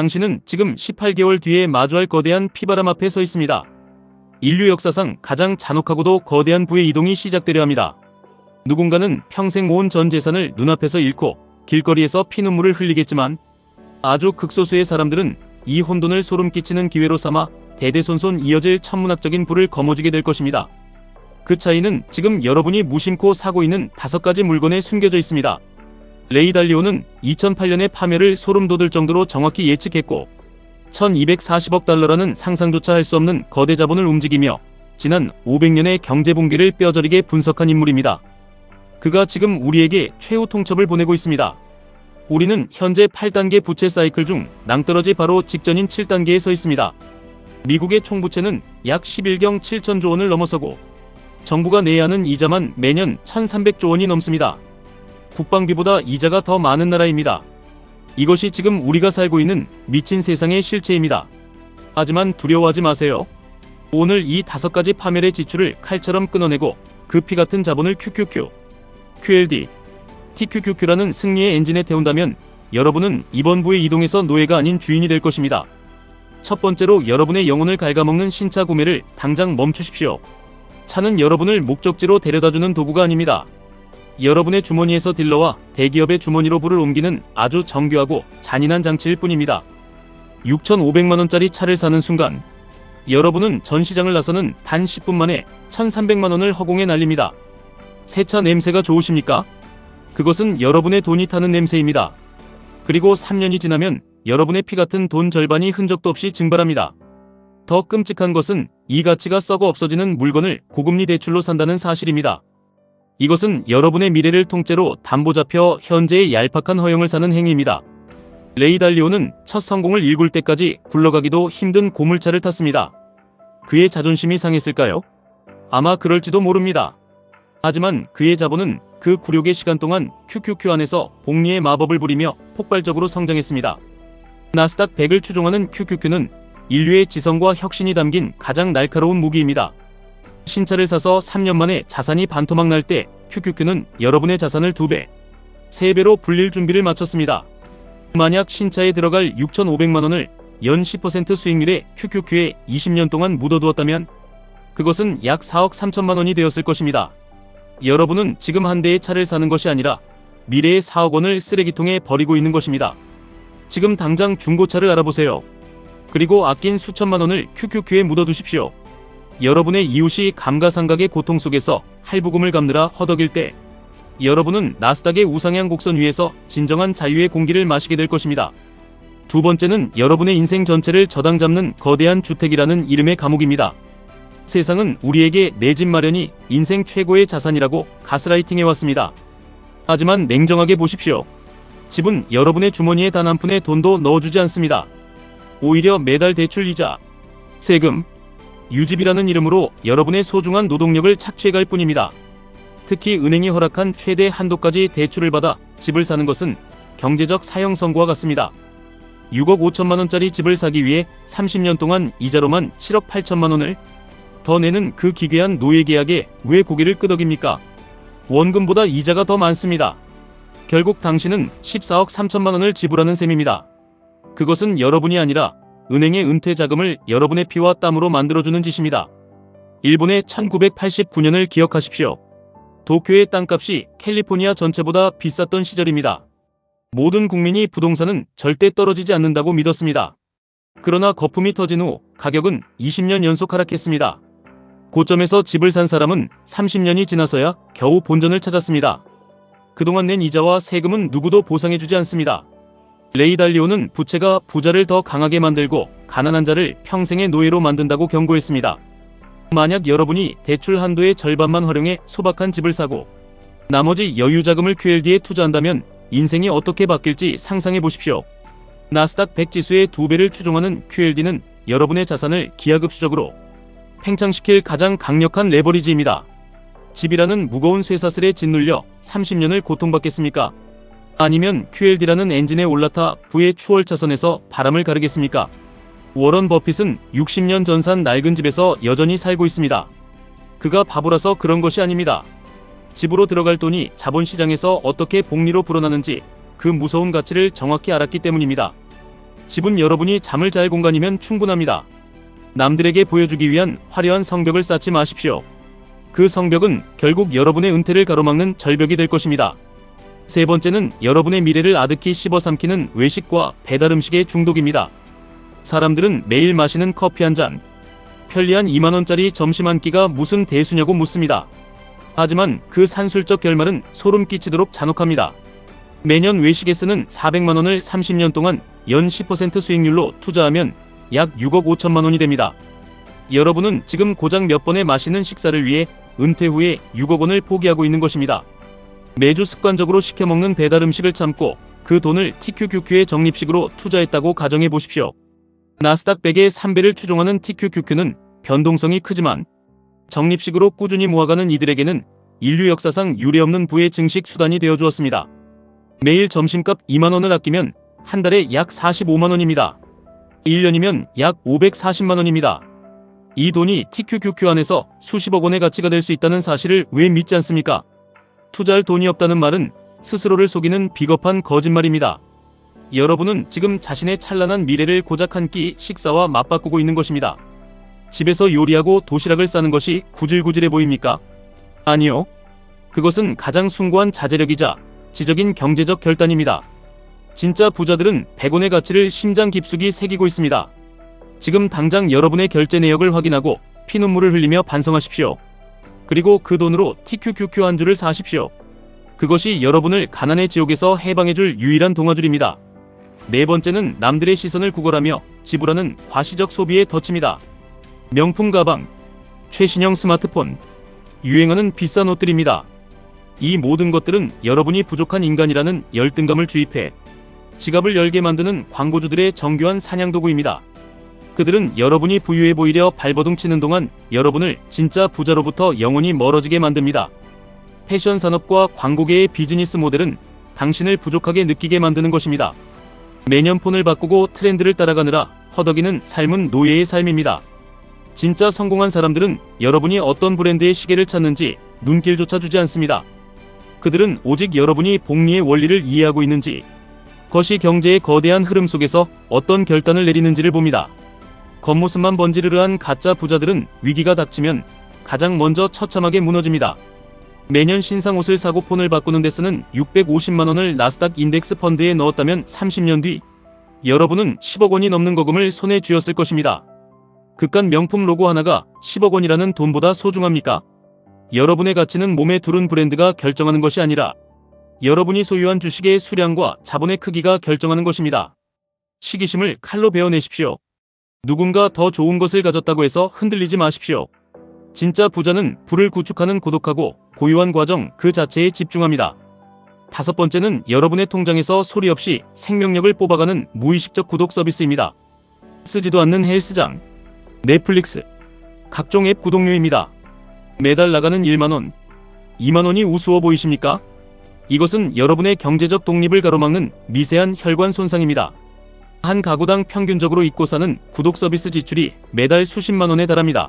당신은 지금 18개월 뒤에 마주할 거대한 피바람 앞에 서 있습니다. 인류 역사상 가장 잔혹하고도 거대한 부의 이동이 시작되려 합니다. 누군가는 평생 모은 전 재산을 눈앞에서 잃고 길거리에서 피눈물을 흘리겠지만 아주 극소수의 사람들은 이 혼돈을 소름 끼치는 기회로 삼아 대대손손 이어질 천문학적인 부를 거머쥐게 될 것입니다. 그 차이는 지금 여러분이 무심코 사고 있는 5가지 물건에 숨겨져 있습니다. 레이 달리오는 2008년의 파멸을 소름 돋을 정도로 정확히 예측했고 1240억 달러라는 상상조차 할 수 없는 거대 자본을 움직이며 지난 500년의 경제 붕괴를 뼈저리게 분석한 인물입니다. 그가 지금 우리에게 최후 통첩을 보내고 있습니다. 우리는 현재 8단계 부채 사이클 중 낭떠러지 바로 직전인 7단계에 서 있습니다. 미국의 총부채는 약 11경 7천조 원을 넘어서고 정부가 내야 하는 이자만 매년 1,300조 원이 넘습니다. 국방비보다 이자가 더 많은 나라입니다. 이것이 지금 우리가 살고 있는 미친 세상의 실체입니다. 하지만 두려워하지 마세요. 오늘 이 5가지 파멸의 지출을 칼처럼 끊어내고 그 피같은 자본을 QLD, TQQQ라는 승리의 엔진에 태운다면 여러분은 이번 부의 이동에서 노예가 아닌 주인이 될 것입니다. 첫 번째로 여러분의 영혼을 갉아먹는 신차 구매를 당장 멈추십시오. 차는 여러분을 목적지로 데려다주는 도구가 아닙니다. 여러분의 주머니에서 딜러와 대기업의 주머니로 부를 옮기는 아주 정교하고 잔인한 장치일 뿐입니다. 6,500만원짜리 차를 사는 순간 여러분은 전시장을 나서는 단 10분 만에 1,300만원을 허공에 날립니다. 새 차 냄새가 좋으십니까? 그것은 여러분의 돈이 타는 냄새입니다. 그리고 3년이 지나면 여러분의 피 같은 돈 절반이 흔적도 없이 증발합니다. 더 끔찍한 것은 이 가치가 썩어 없어지는 물건을 고금리 대출로 산다는 사실입니다. 이것은 여러분의 미래를 통째로 담보 잡혀 현재의 얄팍한 허영을 사는 행위입니다. 레이 달리오는 첫 성공을 일굴 때까지 굴러가기도 힘든 고물차를 탔습니다. 그의 자존심이 상했을까요? 아마 그럴지도 모릅니다. 하지만 그의 자본은 그 굴욕의 시간 동안 QQQ 안에서 복리의 마법을 부리며 폭발적으로 성장했습니다. 나스닥 100을 추종하는 QQQ는 인류의 지성과 혁신이 담긴 가장 날카로운 무기입니다. 신차를 사서 3년 만에 자산이 반토막 날 때 QQQ는 여러분의 자산을 2배, 3배로 불릴 준비를 마쳤습니다. 만약 신차에 들어갈 6,500만원을 연 10% 수익률의 QQQ에 20년 동안 묻어두었다면 그것은 약 4억 3천만원이 되었을 것입니다. 여러분은 지금 한 대의 차를 사는 것이 아니라 미래의 4억 원을 쓰레기통에 버리고 있는 것입니다. 지금 당장 중고차를 알아보세요. 그리고 아낀 수천만 원을 QQQ에 묻어두십시오. 여러분의 이웃이 감가상각의 고통 속에서 할부금을 갚느라 허덕일 때 여러분은 나스닥의 우상향 곡선 위에서 진정한 자유의 공기를 마시게 될 것입니다. 두 번째는 여러분의 인생 전체를 저당 잡는 거대한 주택이라는 이름의 감옥입니다. 세상은 우리에게 내 집 마련이 인생 최고의 자산이라고 가스라이팅해왔습니다. 하지만 냉정하게 보십시오. 집은 여러분의 주머니에 단 한 푼의 돈도 넣어주지 않습니다. 오히려 매달 대출 이자, 세금, 유지비라는 이름으로 여러분의 소중한 노동력을 착취해갈 뿐입니다. 특히 은행이 허락한 최대 한도까지 대출을 받아 집을 사는 것은 경제적 사형 선고와 같습니다. 6억 5천만원짜리 집을 사기 위해 30년 동안 이자로만 7억 8천만원을 더 내는 그 기괴한 노예 계약에 왜 고개를 끄덕입니까? 원금보다 이자가 더 많습니다. 결국 당신은 14억 3천만원을 지불하는 셈입니다. 그것은 여러분이 아니라 은행의 은퇴 자금을 여러분의 피와 땀으로 만들어주는 짓입니다. 일본의 1989년을 기억하십시오. 도쿄의 땅값이 캘리포니아 전체보다 비쌌던 시절입니다. 모든 국민이 부동산은 절대 떨어지지 않는다고 믿었습니다. 그러나 거품이 터진 후 가격은 20년 연속 하락했습니다. 고점에서 집을 산 사람은 30년이 지나서야 겨우 본전을 찾았습니다. 그동안 낸 이자와 세금은 누구도 보상해주지 않습니다. 레이 달리오는 부채가 부자를 더 강하게 만들고 가난한 자를 평생의 노예로 만든다고 경고했습니다. 만약 여러분이 대출 한도의 절반만 활용해 소박한 집을 사고 나머지 여유 자금을 QLD에 투자한다면 인생이 어떻게 바뀔지 상상해 보십시오. 나스닥 100 지수의 2배를 추종하는 QLD는 여러분의 자산을 기하급수적으로 팽창시킬 가장 강력한 레버리지입니다. 집이라는 무거운 쇠사슬에 짓눌려 30년을 고통받겠습니까? 아니면 QLD라는 엔진에 올라타 부의 추월차선에서 바람을 가르겠습니까? 워런 버핏은 60년 전 산 낡은 집에서 여전히 살고 있습니다. 그가 바보라서 그런 것이 아닙니다. 집으로 들어갈 돈이 자본시장에서 어떻게 복리로 불어나는지 그 무서운 가치를 정확히 알았기 때문입니다. 집은 여러분이 잠을 잘 공간이면 충분합니다. 남들에게 보여주기 위한 화려한 성벽을 쌓지 마십시오. 그 성벽은 결국 여러분의 은퇴를 가로막는 절벽이 될 것입니다. 세 번째는 여러분의 미래를 아득히 씹어삼키는 외식과 배달 음식의 중독입니다. 사람들은 매일 마시는 커피 한 잔, 편리한 2만원짜리 점심 한 끼가 무슨 대수냐고 묻습니다. 하지만 그 산술적 결말은 소름 끼치도록 잔혹합니다. 매년 외식에 쓰는 400만원을 30년 동안 연 10% 수익률로 투자하면 약 6억 5천만 원이 됩니다. 여러분은 지금 고작 몇 번의 맛있는 식사를 위해 은퇴 후에 6억 원을 포기하고 있는 것입니다. 매주 습관적으로 시켜먹는 배달 음식을 참고 그 돈을 TQQQ의 적립식으로 투자했다고 가정해 보십시오. 나스닥 100의 3배를 추종하는 TQQQ는 변동성이 크지만 적립식으로 꾸준히 모아가는 이들에게는 인류 역사상 유례없는 부의 증식 수단이 되어 주었습니다. 매일 점심값 2만 원을 아끼면 한 달에 약 45만 원입니다. 1년이면 약 540만 원입니다. 이 돈이 TQQQ 안에서 수십억 원의 가치가 될 수 있다는 사실을 왜 믿지 않습니까? 투자할 돈이 없다는 말은 스스로를 속이는 비겁한 거짓말입니다. 여러분은 지금 자신의 찬란한 미래를 고작 한 끼 식사와 맞바꾸고 있는 것입니다. 집에서 요리하고 도시락을 싸는 것이 구질구질해 보입니까? 아니요. 그것은 가장 숭고한 자제력이자 지적인 경제적 결단입니다. 진짜 부자들은 100원의 가치를 심장 깊숙이 새기고 있습니다. 지금 당장 여러분의 결제 내역을 확인하고 피눈물을 흘리며 반성하십시오. 그리고 그 돈으로 TQQQ 한 주를 사십시오. 그것이 여러분을 가난의 지옥에서 해방해줄 유일한 동아줄입니다. 네 번째는 남들의 시선을 구걸하며 지불하는 과시적 소비에 덫입니다. 명품 가방, 최신형 스마트폰, 유행하는 비싼 옷들입니다. 이 모든 것들은 여러분이 부족한 인간이라는 열등감을 주입해 지갑을 열게 만드는 광고주들의 정교한 사냥도구입니다. 그들은 여러분이 부유해 보이려 발버둥 치는 동안 여러분을 진짜 부자로부터 영원히 멀어지게 만듭니다. 패션 산업과 광고계의 비즈니스 모델은 당신을 부족하게 느끼게 만드는 것입니다. 매년 폰을 바꾸고 트렌드를 따라가느라 허덕이는 삶은 노예의 삶입니다. 진짜 성공한 사람들은 여러분이 어떤 브랜드의 시계를 찾는지 눈길조차 주지 않습니다. 그들은 오직 여러분이 복리의 원리를 이해하고 있는지, 거시 경제의 거대한 흐름 속에서 어떤 결단을 내리는지를 봅니다. 겉모습만 번지르르한 가짜 부자들은 위기가 닥치면 가장 먼저 처참하게 무너집니다. 매년 신상 옷을 사고 폰을 바꾸는 데 쓰는 650만 원을 나스닥 인덱스 펀드에 넣었다면 30년 뒤 여러분은 10억 원이 넘는 거금을 손에 쥐었을 것입니다. 그깟 명품 로고 하나가 10억 원이라는 돈보다 소중합니까? 여러분의 가치는 몸에 두른 브랜드가 결정하는 것이 아니라 여러분이 소유한 주식의 수량과 자본의 크기가 결정하는 것입니다. 시기심을 칼로 베어내십시오. 누군가 더 좋은 것을 가졌다고 해서 흔들리지 마십시오. 진짜 부자는 부를 구축하는 고독하고 고요한 과정 그 자체에 집중합니다. 다섯 번째는 여러분의 통장에서 소리 없이 생명력을 뽑아가는 무의식적 구독 서비스입니다. 쓰지도 않는 헬스장, 넷플릭스, 각종 앱 구독료입니다. 매달 나가는 1만원, 2만원이 우스워 보이십니까? 이것은 여러분의 경제적 독립을 가로막는 미세한 혈관 손상입니다. 한 가구당 평균적으로 입고 사는 구독 서비스 지출이 매달 수십만 원에 달합니다.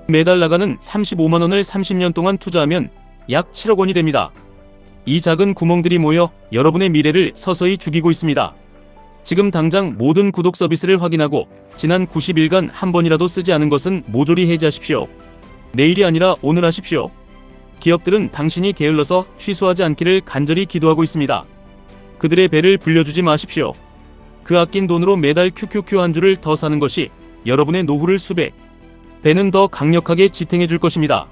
매달 나가는 35만 원을 30년 동안 투자하면 약 7억 원이 됩니다. 이 작은 구멍들이 모여 여러분의 미래를 서서히 죽이고 있습니다. 지금 당장 모든 구독 서비스를 확인하고 지난 90일간 한 번이라도 쓰지 않은 것은 모조리 해지하십시오. 내일이 아니라 오늘 하십시오. 기업들은 당신이 게을러서 취소하지 않기를 간절히 기도하고 있습니다. 그들의 배를 불려주지 마십시오. 그 아낀 돈으로 매달 QQQ 한 주를 더 사는 것이 여러분의 노후를 수백 배는 더 강력하게 지탱해 줄 것입니다.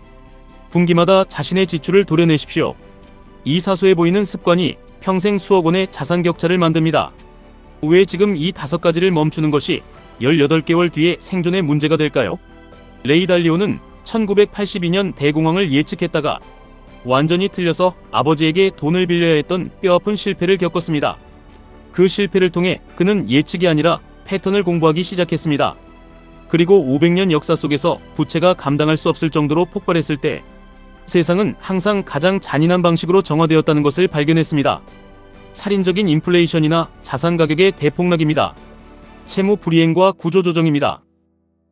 분기마다 자신의 지출을 도려내십시오. 이 사소해 보이는 습관이 평생 수억 원의 자산 격차를 만듭니다. 왜 지금 이 5가지를 멈추는 것이 18개월 뒤에 생존의 문제가 될까요? 레이 달리오는 1982년 대공황을 예측했다가 완전히 틀려서 아버지에게 돈을 빌려야 했던 뼈아픈 실패를 겪었습니다. 그 실패를 통해 그는 예측이 아니라 패턴을 공부하기 시작했습니다. 그리고 500년 역사 속에서 부채가 감당할 수 없을 정도로 폭발했을 때 세상은 항상 가장 잔인한 방식으로 정화되었다는 것을 발견했습니다. 살인적인 인플레이션이나 자산 가격의 대폭락입니다. 채무 불이행과 구조조정입니다.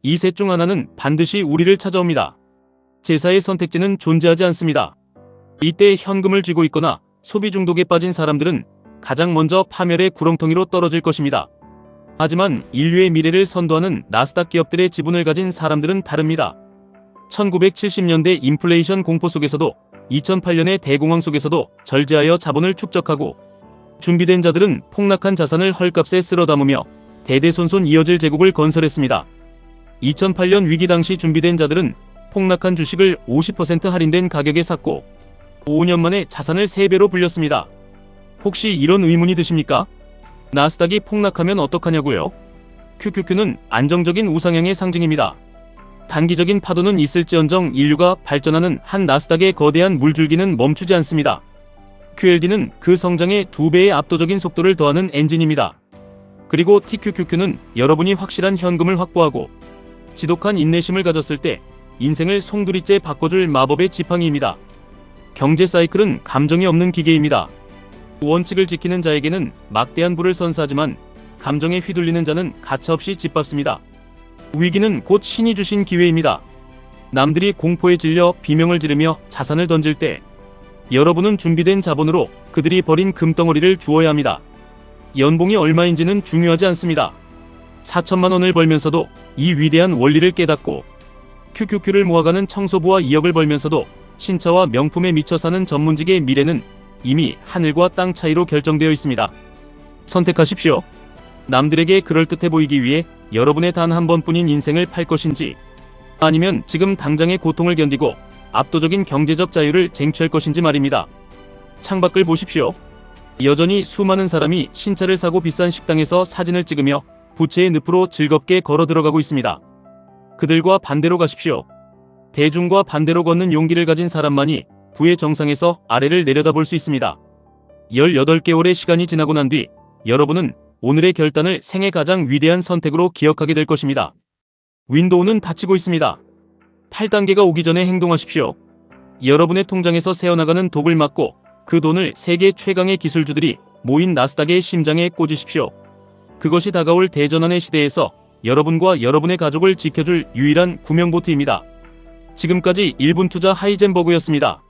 이 셋 중 하나는 반드시 우리를 찾아옵니다. 제사의 선택지는 존재하지 않습니다. 이때 현금을 쥐고 있거나 소비 중독에 빠진 사람들은 가장 먼저 파멸의 구렁텅이로 떨어질 것입니다. 하지만 인류의 미래를 선도하는 나스닥 기업들의 지분을 가진 사람들은 다릅니다. 1970년대 인플레이션 공포 속에서도 2008년의 대공황 속에서도 절제하여 자본을 축적하고 준비된 자들은 폭락한 자산을 헐값에 쓸어 담으며 대대손손 이어질 제국을 건설했습니다. 2008년 위기 당시 준비된 자들은 폭락한 주식을 50% 할인된 가격에 샀고 5년 만에 자산을 3배로 불렸습니다. 혹시 이런 의문이 드십니까? 나스닥이 폭락하면 어떡하냐고요? QQQ는 안정적인 우상향의 상징입니다. 단기적인 파도는 있을지언정 인류가 발전하는 한 나스닥의 거대한 물줄기는 멈추지 않습니다. QLD는 그 성장에 2배의 압도적인 속도를 더하는 엔진입니다. 그리고 TQQQ는 여러분이 확실한 현금을 확보하고 지독한 인내심을 가졌을 때 인생을 송두리째 바꿔줄 마법의 지팡이입니다. 경제 사이클은 감정이 없는 기계입니다. 원칙을 지키는 자에게는 막대한 부를 선사하지만 감정에 휘둘리는 자는 가차없이 짓밟습니다. 위기는 곧 신이 주신 기회입니다. 남들이 공포에 질려 비명을 지르며 자산을 던질 때 여러분은 준비된 자본으로 그들이 버린 금덩어리를 주어야 합니다. 연봉이 얼마인지는 중요하지 않습니다. 4천만 원을 벌면서도 이 위대한 원리를 깨닫고 QQQ를 모아가는 청소부와 2억을 벌면서도 신차와 명품에 미쳐 사는 전문직의 미래는 이미 하늘과 땅 차이로 결정되어 있습니다. 선택하십시오. 남들에게 그럴듯해 보이기 위해 여러분의 단 한 번뿐인 인생을 팔 것인지, 아니면 지금 당장의 고통을 견디고 압도적인 경제적 자유를 쟁취할 것인지 말입니다. 창밖을 보십시오. 여전히 수많은 사람이 신차를 사고 비싼 식당에서 사진을 찍으며 부채의 늪으로 즐겁게 걸어 들어가고 있습니다. 그들과 반대로 가십시오. 대중과 반대로 걷는 용기를 가진 사람만이 부의 정상에서 아래를 내려다볼 수 있습니다. 18개월의 시간이 지나고 난 뒤 여러분은 오늘의 결단을 생애 가장 위대한 선택으로 기억하게 될 것입니다. 윈도우는 닫히고 있습니다. 8단계가 오기 전에 행동하십시오. 여러분의 통장에서 새어나가는 독을 막고 그 돈을 세계 최강의 기술주들이 모인 나스닥의 심장에 꽂으십시오. 그것이 다가올 대전환의 시대에서 여러분과 여러분의 가족을 지켜줄 유일한 구명보트입니다. 지금까지 1분 투자 하이젠버그였습니다.